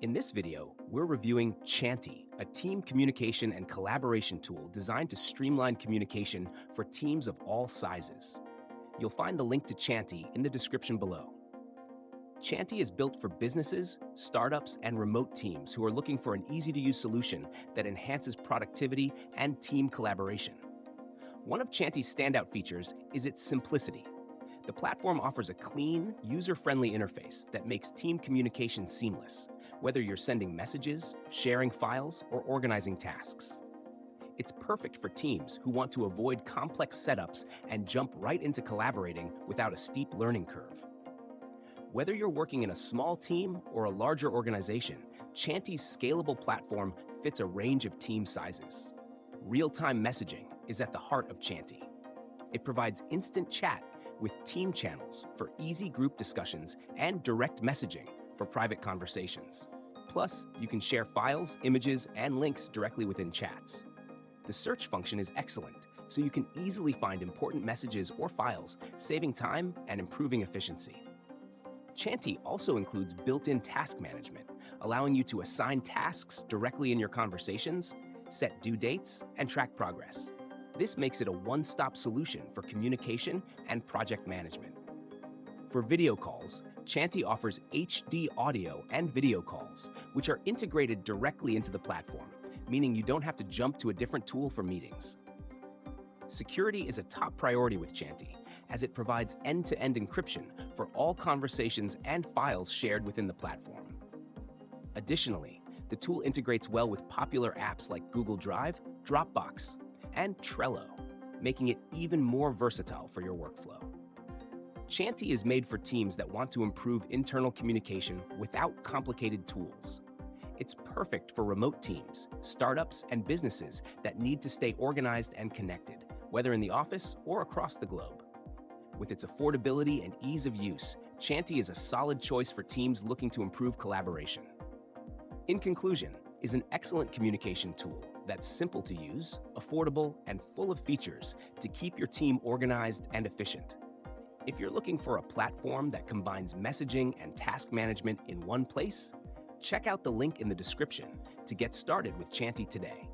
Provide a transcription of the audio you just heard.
In this video, we're reviewing Chanty, a team communication and collaboration tool designed to streamline communication for teams of all sizes. You'll find the link to Chanty in the description below. Chanty is built for businesses, startups, and remote teams who are looking for an easy-to-use solution that enhances productivity and team collaboration. One of Chanty's standout features is its simplicity. The platform offers a clean, user-friendly interface that makes team communication seamless, whether you're sending messages, sharing files, or organizing tasks. It's perfect for teams who want to avoid complex setups and jump right into collaborating without a steep learning curve. Whether you're working in a small team or a larger organization, Chanty's scalable platform fits a range of team sizes. Real-time messaging is at the heart of Chanty. It provides instant chat with team channels for easy group discussions and direct messaging for private conversations. Plus, you can share files, images, and links directly within chats. The search function is excellent, so you can easily find important messages or files, saving time and improving efficiency. Chanty also includes built-in task management, allowing you to assign tasks directly in your conversations, set due dates, and track progress. This makes it a one-stop solution for communication and project management. For video calls, Chanty offers HD audio and video calls, which are integrated directly into the platform, meaning you don't have to jump to a different tool for meetings. Security is a top priority with Chanty, as it provides end-to-end encryption for all conversations and files shared within the platform. Additionally, the tool integrates well with popular apps like Google Drive, Dropbox, and Trello, making it even more versatile for your workflow. Chanty is made for teams that want to improve internal communication without complicated tools. It's perfect for remote teams, startups, and businesses that need to stay organized and connected, whether in the office or across the globe. With its affordability and ease of use, Chanty is a solid choice for teams looking to improve collaboration. In conclusion, is an excellent communication tool that's simple to use, affordable, and full of features to keep your team organized and efficient. If you're looking for a platform that combines messaging and task management in one place, check out the link in the description to get started with Chanty today.